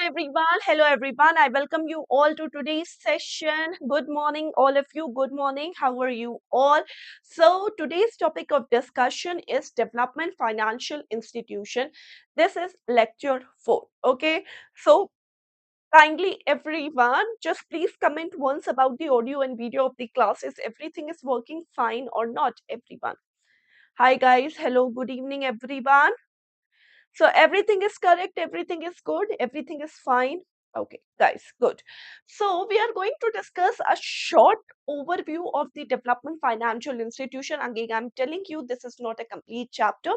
everyone. Hello everyone. I welcome you all to today's session. Good morning, all of you. Good morning. How are you all? So today's topic of discussion is development financial institution. This is lecture 4. Okay. So kindly everyone, just please comment once about the audio and video of the classes. Everything is working fine or not, everyone. Hi guys. Hello. Good evening, everyone. So everything is correct, everything is good, everything is fine. Okay, guys, good. So we are going to discuss a short overview of the development financial institution. Again, I'm telling you, this is not a complete chapter.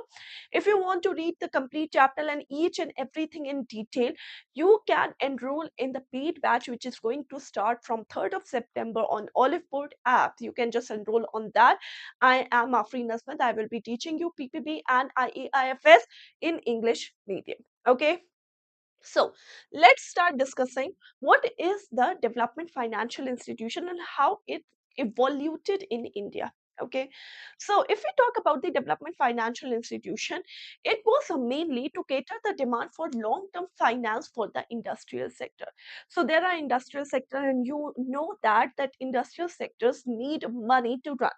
If you want to read the complete chapter and each and everything in detail, you can enroll in the paid batch, which is going to start from 3rd of September on Oliveboard app. You can just enroll on that. I am Afreen. I will be teaching you PPB and IFS in English medium. Okay. So let's start discussing what is the development financial institution and how it evolved in India. Okay, so if we talk about the development financial institution, it was mainly to cater the demand for long-term finance for the industrial sector. So there are industrial sector, and you know that industrial sectors need money to run,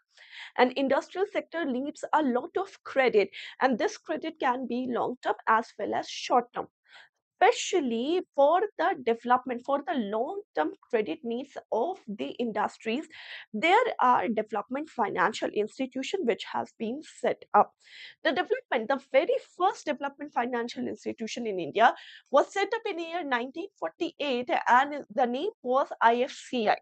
and industrial sector needs a lot of credit, and this credit can be long-term as well as short-term, especially for the development, for the long term credit needs of the industries. There are development financial institution which has been set up. The very first development financial institution in India was set up in year 1948, and the name was IFCI,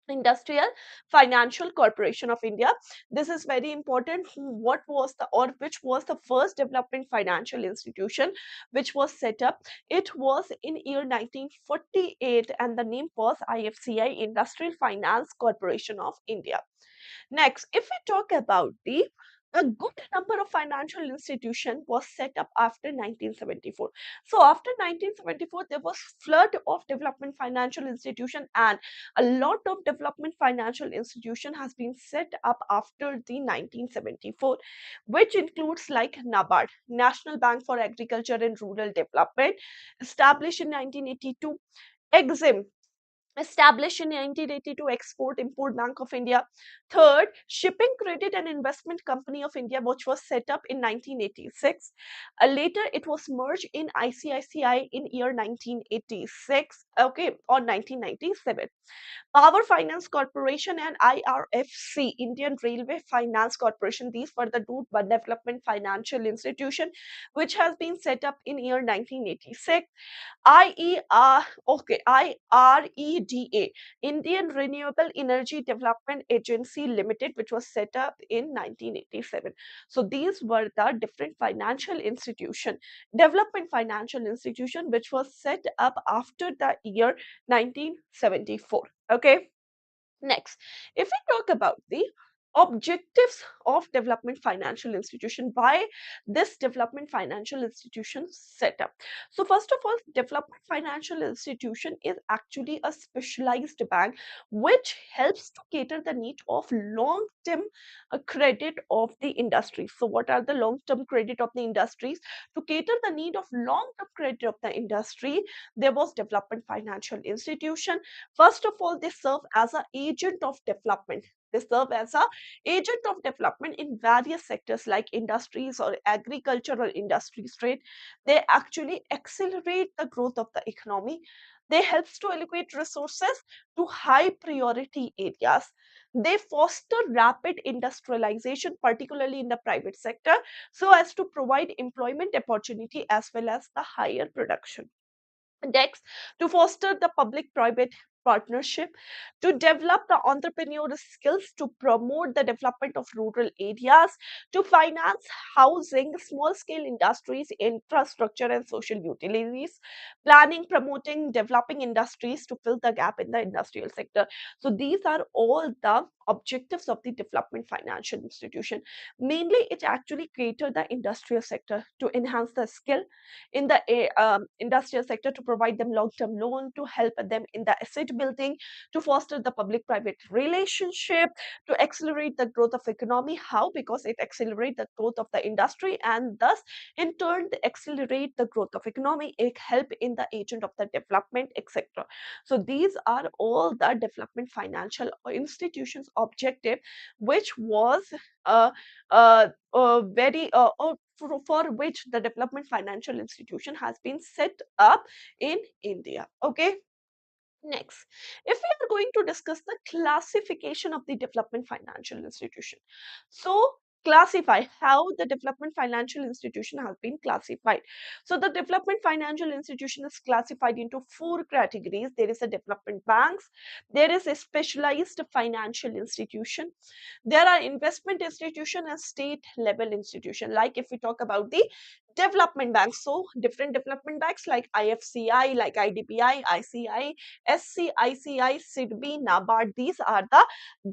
Industrial Financial Corporation of India. This is very important. What was the, or which was the first development financial institution which was set up? It was in year 1948, and the name was IFCI, Industrial Finance Corporation of India. Next, if we talk about the a good number of financial institution was set up after 1974. So after 1974, there was flood of development financial institution, and a lot of development financial institution has been set up after the 1974, which includes like Nabard, National Bank for Agriculture and Rural Development, established in 1982, Exim, established in 1982, Export Import Bank of India. Third, Shipping Credit and Investment Company of India, which was set up in 1986. Later, it was merged in ICICI in year 1986, okay, or 1997. Power Finance Corporation and IRFC, Indian Railway Finance Corporation. These were the two development financial institution which has been set up in year 1986. IREDA, Indian Renewable Energy Development Agency Limited, which was set up in 1987. So these were the different financial institution, development financial institution, which was set up after the year 1974. Okay. Next, if we talk about the objectives of development financial institution, why this development financial institution set up? So first of all, development financial institution is actually a specialized bank which helps to cater the need of long term credit of the industry. So what are the long term credit of the industries? To cater the need of long term credit of the industry, there was development financial institution. First of all, they serve as an agent of development. They serve as a agent of development in various sectors like industries or agriculture or industries trade. They actually accelerate the growth of the economy. They helps to allocate resources to high priority areas. They foster rapid industrialization, particularly in the private sector, so as to provide employment opportunity as well as the higher production. Next, to foster the public-private partnership, to develop the entrepreneurial skills, to promote the development of rural areas, to finance housing, small-scale industries, infrastructure, and social utilities, planning, promoting, developing industries to fill the gap in the industrial sector. So these are all the objectives of the development financial institution. Mainly, it actually catered the industrial sector to enhance the skill in the industrial sector, to provide them long-term loan, to help them in the asset building, to foster the public-private relationship, to accelerate the growth of economy. How? Because it accelerates the growth of the industry, and thus in turn they accelerate the growth of economy. It help in the agent of the development, etc. So these are all the development financial institutions objective, which was uh, very for which the development financial institution has been set up in India. Okay. Next, if we are going to discuss the classification of the development financial institution, so classify how the development financial institution has been classified. So the development financial institution is classified into four categories. There is a development banks, there is a specialized financial institution, there are investment institution and state level institution. Like if we talk about the development banks, so different development banks like IFCI, like IDBI, ICI, SCICI, SIDBI, Nabard. These are the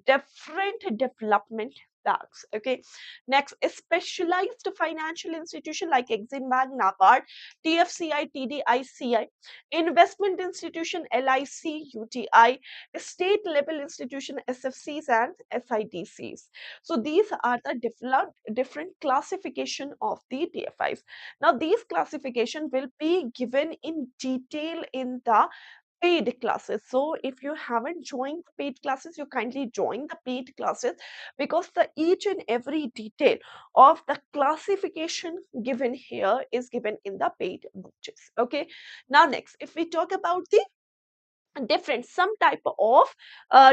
different development banks. Okay. Next, a specialized financial institution like Exim Bank, Nabard, TFCI, TDICI, investment institution LIC, UTI, state level institution SFCs and SIDCs. So these are the different classification of the DFIs. Now these classification will be given in detail in the paid classes. So if you haven't joined the paid classes, you kindly join the paid classes, because the each and every detail of the classification given here is given in the paid batches. Okay. Now next, if we talk about the different some type of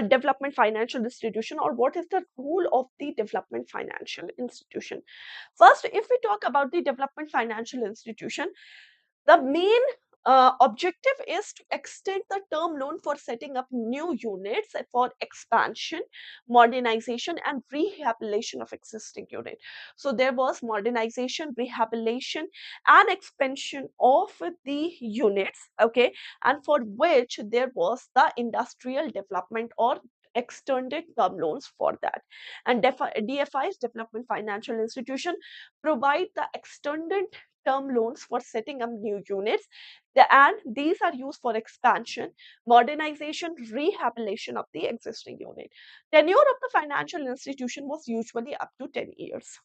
development financial institution, or what is the role of the development financial institution. First, if we talk about the development financial institution, the main objective is to extend the term loan for setting up new units for expansion, modernization, and rehabilitation of existing unit. So there was modernization, rehabilitation, and expansion of the units. Okay, and for which there was the industrial development or extended term loans for that. And DFI's development financial institution provide the extended term loans for setting up new units, and these are used for expansion, modernization, rehabilitation of the existing unit. Tenure of the financial institution was usually up to 10 years.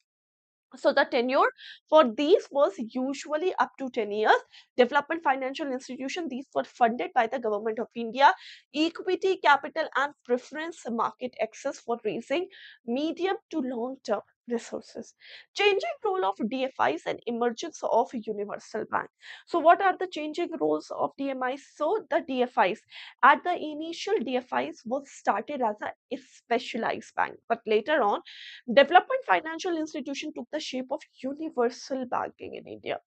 So the tenure for these was usually up to 10 years. Development financial institution, these were funded by the government of India, equity capital and preference market access for raising medium to long term resources. Changing role of DFIs and emergence of universal bank. So what are the changing roles of DMIs? So the DFIs, at the initial DFIs was started as a specialized bank, but later on development financial institution took the shape of universal banking in India.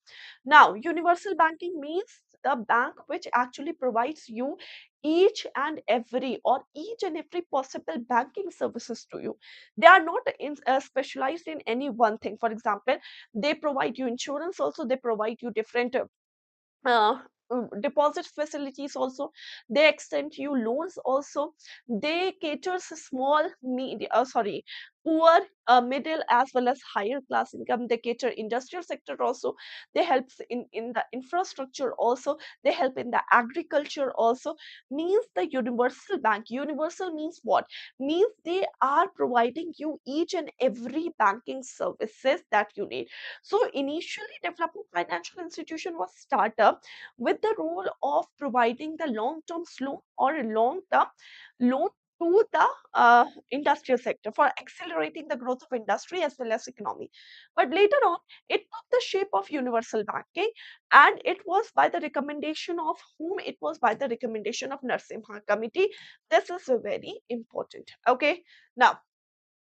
Now, universal banking means the bank which actually provides you each and every, or each and every possible banking services to you. They are not specialized in any one thing. For example, they provide you insurance also, they provide you different uh, deposit facilities also, they extend you loans also, they caters small poor, middle as well as higher class income, they cater industrial sector also, they help in the infrastructure also, they help in the agriculture also. Means the universal bank, universal means what? Means they are providing you each and every banking services that you need. So initially development financial institution was startup with the role of providing the long-term loan or a long-term loan to the industrial sector for accelerating the growth of industry as well as economy. But later on, it took the shape of universal banking, and it was by the recommendation of whom? It was by the recommendation of Narsimha Committee. This is very important. Okay. Now,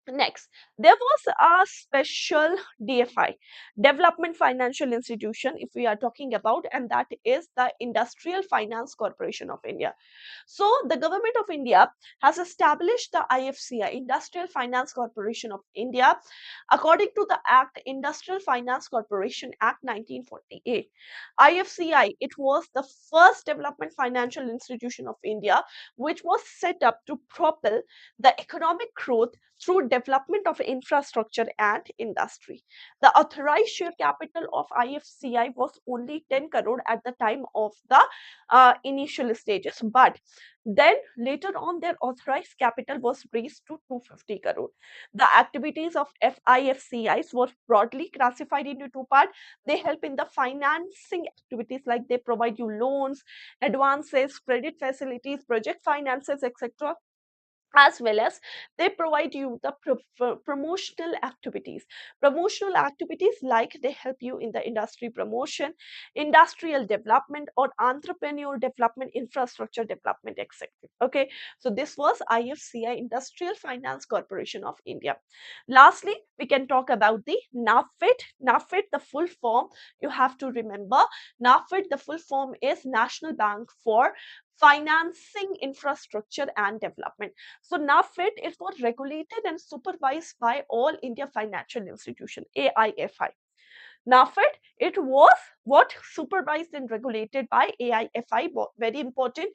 Next, there was a special DFI, Development Financial Institution, if we are talking about, and that is the Industrial Finance Corporation of India. So, the government of India has established the IFCI, Industrial Finance Corporation of India, according to the Act, Industrial Finance Corporation Act 1948. IFCI, it was the first development financial institution of India, which was set up to propel the economic growth through development of infrastructure and industry. The authorized share capital of IFCI was only 10 crore at the time of the initial stages, but then later on their authorized capital was raised to 250 crore. The activities of IFCIs were broadly classified into two parts. They help in the financing activities, like they provide you loans, advances, credit facilities, project finances, etc., as well as they provide you the promotional activities. Promotional activities, like they help you in the industry promotion, industrial development, or entrepreneur development, infrastructure development, etc. Okay, so this was IFCI, Industrial Finance Corporation of India. Lastly, we can talk about the NAFID. NAFID, the full form, you have to remember, NAFID, the full form is National Bank for Financing Infrastructure and Development. So NAFID is was regulated and supervised by All India Financial Institution, AIFI. NAFID, it was what supervised and regulated by AIFI, very important,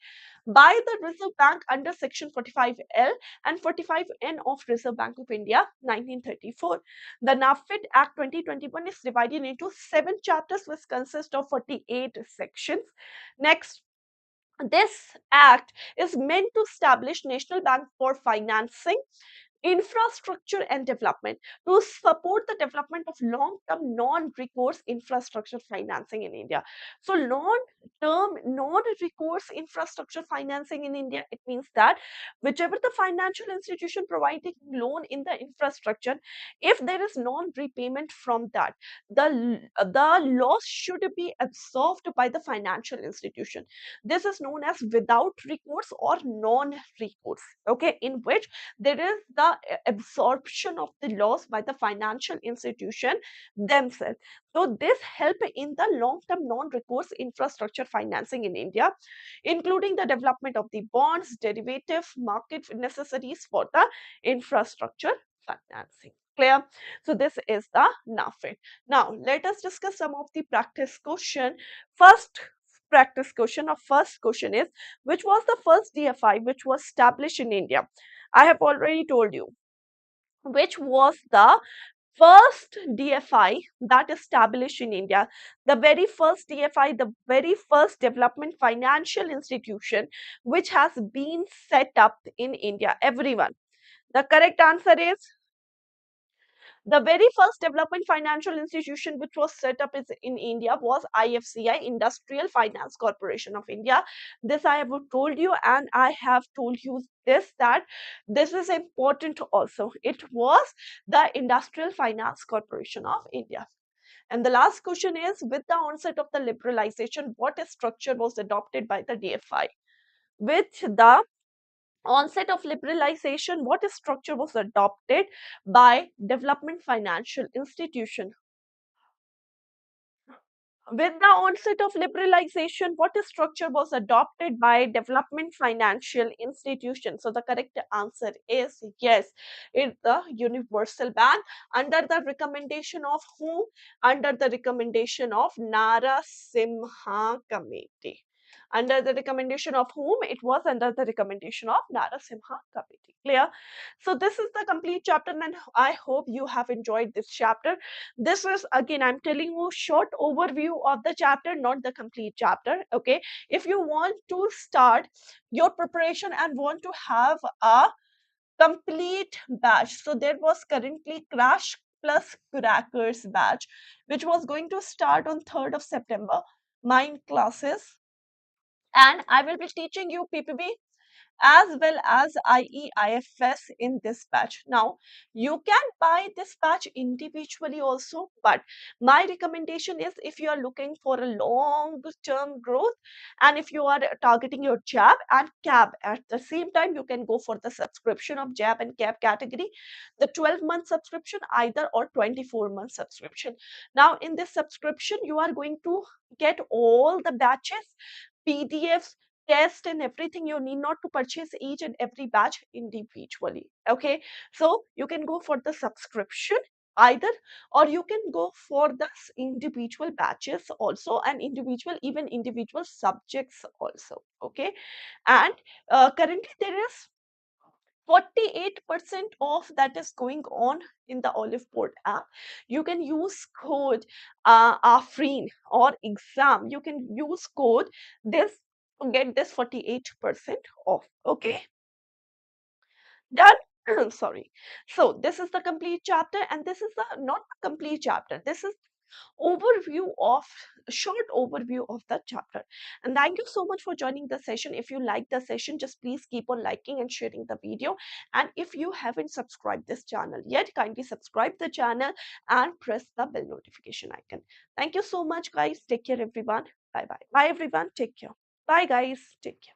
by the Reserve Bank under Section 45L and 45N of Reserve Bank of India, 1934. The NAFID Act 2021 is divided into 7 chapters, which consist of 48 sections. Next, this act is meant to establish National Bank for Financing Infrastructure and Development to support the development of long-term non-recourse infrastructure financing in India. So long-term non-recourse infrastructure financing in India, it means that whichever the financial institution providing loan in the infrastructure, if there is non-repayment from that, the loss should be absorbed by the financial institution. This is known as without recourse or non-recourse, okay, in which there is the absorption of the loss by the financial institution themselves. So this help in the long-term non-recourse infrastructure financing in India, including the development of the bonds, derivative market necessities for the infrastructure financing. Clear? So this is the NAFID. Now let us discuss some of the practice question. First practice question, or first question is, which was the first DFI which was established in India? I have already told you which was the first DFI that established in India. The very first DFI, the very first development financial institution which has been set up in India. Everyone, the correct answer is the very first development financial institution which was set up in India was IFCI, Industrial Finance Corporation of India. This I have told you, and I have told you this, that this is important also. It was the Industrial Finance Corporation of India. And the last question is, with the onset of the liberalization, what structure was adopted by the DFI? With the onset of liberalization, what structure was adopted by development financial institution? With the onset of liberalization, what structure was adopted by development financial institution? So the correct answer is yes, it's the universal bank, under the recommendation of whom? Under the recommendation of Narasimha Committee. Under the recommendation of whom? It was under the recommendation of Narasimha Committee. Clear? So this is the complete chapter, and I hope you have enjoyed this chapter. This is, again, I'm telling you, short overview of the chapter, not the complete chapter. Okay, if you want to start your preparation and want to have a complete batch, so there was currently Crash plus Crackers batch which was going to start on 3rd of September, mind classes, and I will be teaching you PPB as well as IEIFS in this batch. Now, you can buy this batch individually also, but my recommendation is if you are looking for a long term growth and if you are targeting your JAB and CAB at the same time, you can go for the subscription of JAB and CAB category, the 12-month subscription either or 24-month subscription. Now, in this subscription, you are going to get all the batches, PDFs, test and everything. You need not to purchase each and every batch individually. Okay, so you can go for the subscription either, or you can go for the individual batches also, and individual, even individual subjects also. Okay, and currently there is 48% off that is going on in the Oliveboard app. You can use code Afreen or exam. You can use code this to get this 48% off. Okay, done. Sorry. So this is the complete chapter, and this is the not the complete chapter. This is overview of short overview of the chapter. And thank you so much for joining the session. If you like the session, just please keep on liking and sharing the video. And if you haven't subscribed this channel yet, kindly subscribe the channel and press the bell notification icon. Thank you so much, guys. Take care, everyone. Bye bye. Bye, everyone. Take care. Bye, guys. Take care.